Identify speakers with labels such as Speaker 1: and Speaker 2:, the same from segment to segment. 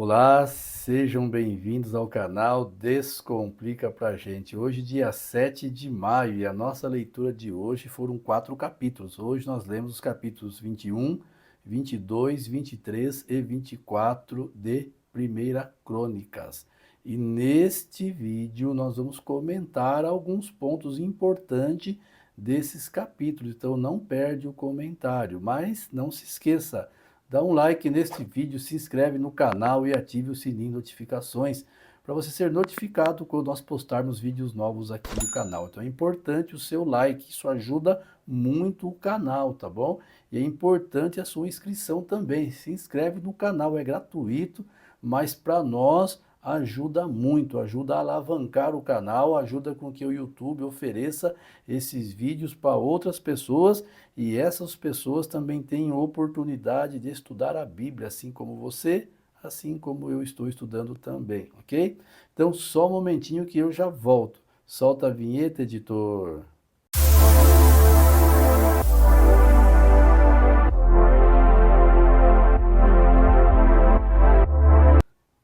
Speaker 1: Olá, sejam bem-vindos ao canal Descomplica pra gente. Hoje, dia 7 de maio, e a nossa leitura de hoje foram 4 capítulos. Hoje nós lemos os capítulos 21, 22, 23 e 24 de Primeira Crônicas. E neste vídeo nós vamos comentar alguns pontos importantes desses capítulos. Então não perde o comentário, mas não se esqueça. Dá um like neste vídeo, se inscreve no canal e ative o sininho de notificações para você ser notificado quando nós postarmos vídeos novos aqui no canal. Então é importante o seu like, isso ajuda muito o canal, tá bom? E é importante a sua inscrição também. Se inscreve no canal, é gratuito, mas para nós ajuda muito, ajuda a alavancar o canal, ajuda com que o YouTube ofereça esses vídeos para outras pessoas e essas pessoas também têm oportunidade de estudar a Bíblia, assim como você, assim como eu estou estudando também, ok? Então só um momentinho que eu já volto. Solta a vinheta, editor.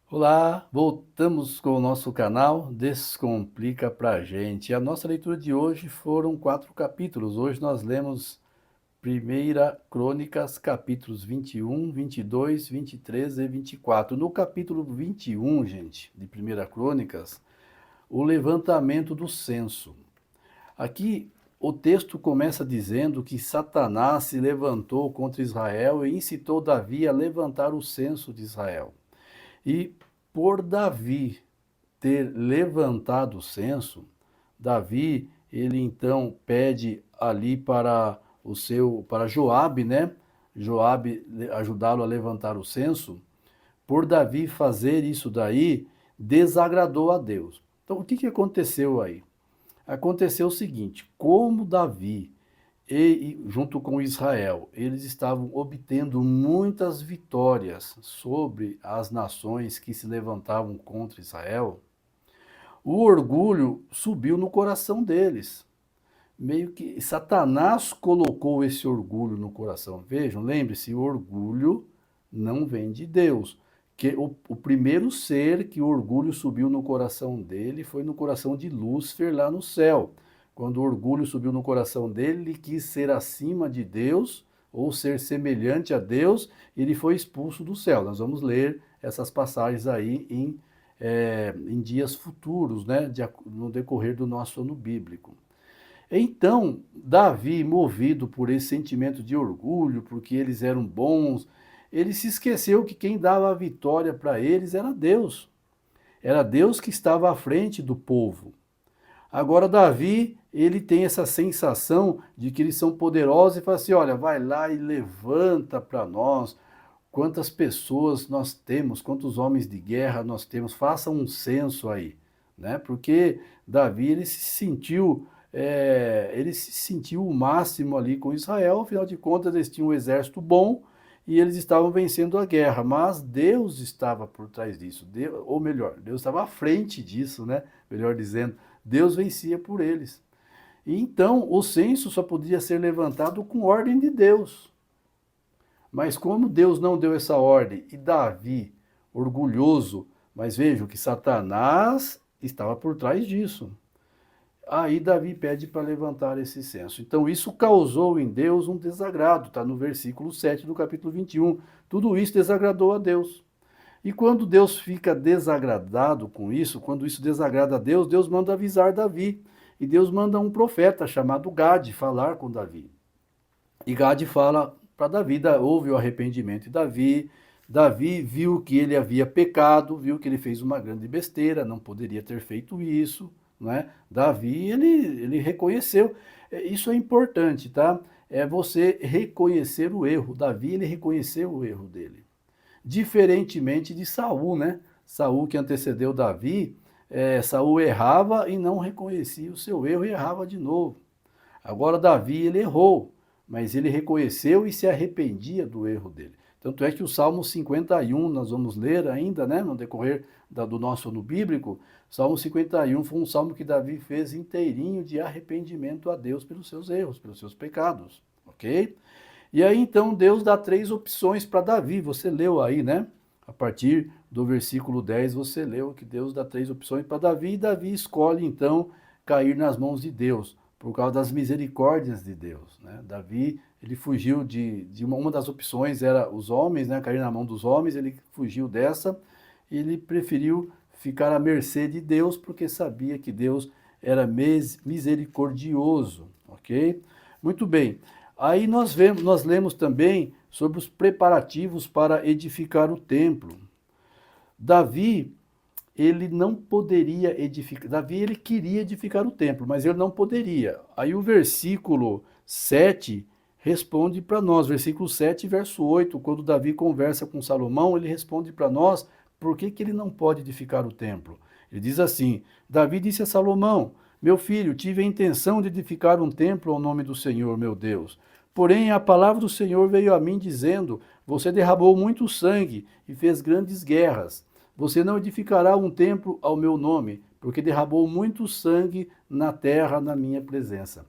Speaker 1: Olá, voltamos com o nosso canal Descomplica pra gente. A nossa leitura de hoje foram 4 capítulos. Hoje nós lemos Primeira Crônicas, capítulos 21, 22, 23 e 24. No capítulo 21, gente, de Primeira Crônicas, o levantamento do censo. Aqui o texto começa dizendo que Satanás se levantou contra Israel e incitou Davi a levantar o censo de Israel. E por Davi ter levantado o censo, Davi, ele então pede ali para Joabe, né? Joabe ajudá-lo a levantar o censo. Por Davi fazer isso daí, desagradou a Deus. Então, o que aconteceu aí? Aconteceu o seguinte, como Davi junto com Israel, eles estavam obtendo muitas vitórias sobre as nações que se levantavam contra Israel, o orgulho subiu no coração deles. Meio que Satanás colocou esse orgulho no coração. Vejam, lembre-se, o orgulho não vem de Deus. Que o primeiro ser que o orgulho subiu no coração dele foi no coração de Lúcifer lá no céu. Quando o orgulho subiu no coração dele, ele quis ser acima de Deus, ou ser semelhante a Deus, e ele foi expulso do céu. Nós vamos ler essas passagens aí em dias futuros, né, no decorrer do nosso ano bíblico. Então, Davi, movido por esse sentimento de orgulho, porque eles eram bons, ele se esqueceu que quem dava a vitória para eles era Deus. Era Deus que estava à frente do povo. Agora, Davi, ele tem essa sensação de que eles são poderosos e fala assim: olha, vai lá e levanta para nós. Quantas pessoas nós temos, quantos homens de guerra nós temos, faça um censo aí, né? Porque Davi ele se sentiu o máximo ali com Israel, afinal de contas eles tinham um exército bom e eles estavam vencendo a guerra, mas Deus estava por trás disso, ou melhor, Deus estava à frente disso, né? Melhor dizendo, Deus vencia por eles. E então o censo só podia ser levantado com ordem de Deus. Mas como Deus não deu essa ordem e Davi, orgulhoso, mas vejam que Satanás estava por trás disso. Aí Davi pede para levantar esse censo. Então isso causou em Deus um desagrado, está no versículo 7 do capítulo 21. Tudo isso desagradou a Deus. E quando Deus fica desagradado com isso, quando isso desagrada a Deus, Deus manda avisar Davi. E Deus manda um profeta chamado Gade falar com Davi. E Gade fala para Davi, houve o arrependimento de Davi. Davi viu que ele havia pecado, viu que ele fez uma grande besteira, não poderia ter feito isso, não é? Davi, ele reconheceu. Isso é importante, tá? É você reconhecer o erro. Davi, ele reconheceu o erro dele. Diferentemente de Saul, né? Saul que antecedeu Davi, Saul errava e não reconhecia o seu erro e errava de novo. Agora Davi, ele errou, mas ele reconheceu e se arrependia do erro dele. Tanto é que o Salmo 51, nós vamos ler ainda, né, no decorrer do nosso ano bíblico, Salmo 51 foi um salmo que Davi fez inteirinho de arrependimento a Deus pelos seus erros, pelos seus pecados, ok? E aí então Deus dá 3 opções para Davi, você leu aí, né? A partir do versículo 10 você leu que Deus dá 3 opções para Davi, e Davi escolhe então cair nas mãos de Deus, por causa das misericórdias de Deus, né? Davi, ele fugiu de uma das opções era os homens, né, cair na mão dos homens, ele fugiu dessa, e ele preferiu ficar à mercê de Deus, porque sabia que Deus era misericordioso, ok? Muito bem. Aí nós lemos também sobre os preparativos para edificar o templo. Davi, ele não poderia edificar. Davi, ele queria edificar o templo, mas ele não poderia. Aí o versículo 7 responde para nós, versículo 7, verso 8, quando Davi conversa com Salomão, ele responde para nós por que ele não pode edificar o templo. Ele diz assim: Davi disse a Salomão: Meu filho, tive a intenção de edificar um templo ao nome do Senhor, meu Deus. Porém, a palavra do Senhor veio a mim dizendo: Você derramou muito sangue e fez grandes guerras. Você não edificará um templo ao meu nome, porque derramou muito sangue na terra na minha presença.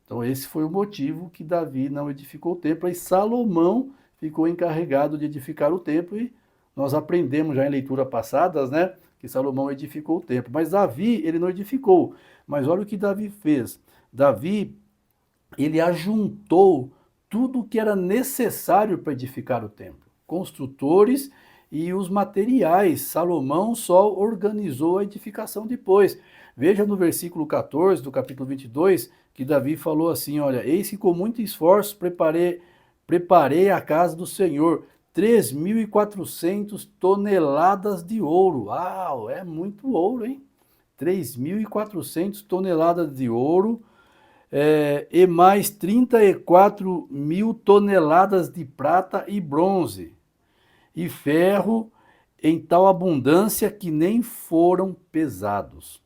Speaker 1: Então esse foi o motivo que Davi não edificou o templo, e Salomão ficou encarregado de edificar o templo, e nós aprendemos já em leituras passadas, né, que Salomão edificou o templo. Mas Davi, ele não edificou. Mas olha o que Davi fez. Davi, ele ajuntou tudo o que era necessário para edificar o templo. Construtores e os materiais. Salomão só organizou a edificação depois. Veja no versículo 14 do capítulo 22, que Davi falou assim, olha, eis que com muito esforço preparei a casa do Senhor, 3.400 toneladas de ouro. Uau, é muito ouro, hein? 3.400 toneladas de ouro, e mais 34 mil toneladas de prata e bronze, e ferro em tal abundância que nem foram pesados.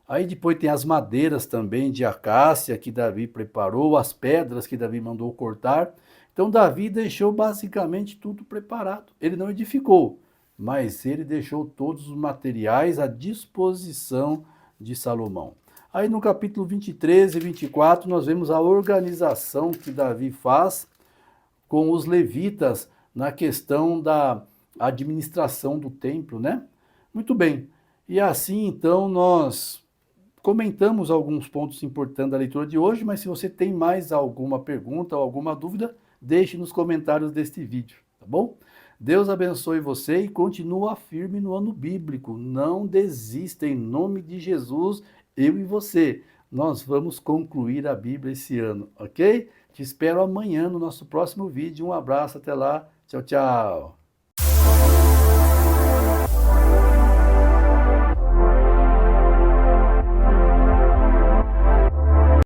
Speaker 1: Aí depois tem as madeiras também de acácia que Davi preparou, as pedras que Davi mandou cortar. Então Davi deixou basicamente tudo preparado. Ele não edificou, mas ele deixou todos os materiais à disposição de Salomão. Aí no capítulo 23 e 24 nós vemos a organização que Davi faz com os levitas na questão da administração do templo, né? Muito bem. E assim então nós comentamos alguns pontos importantes da leitura de hoje, mas se você tem mais alguma pergunta ou alguma dúvida, deixe nos comentários deste vídeo, tá bom? Deus abençoe você e continua firme no ano bíblico. Não desista, em nome de Jesus, eu e você. Nós vamos concluir a Bíblia esse ano, ok? Te espero amanhã no nosso próximo vídeo. Um abraço, até lá. Tchau, tchau.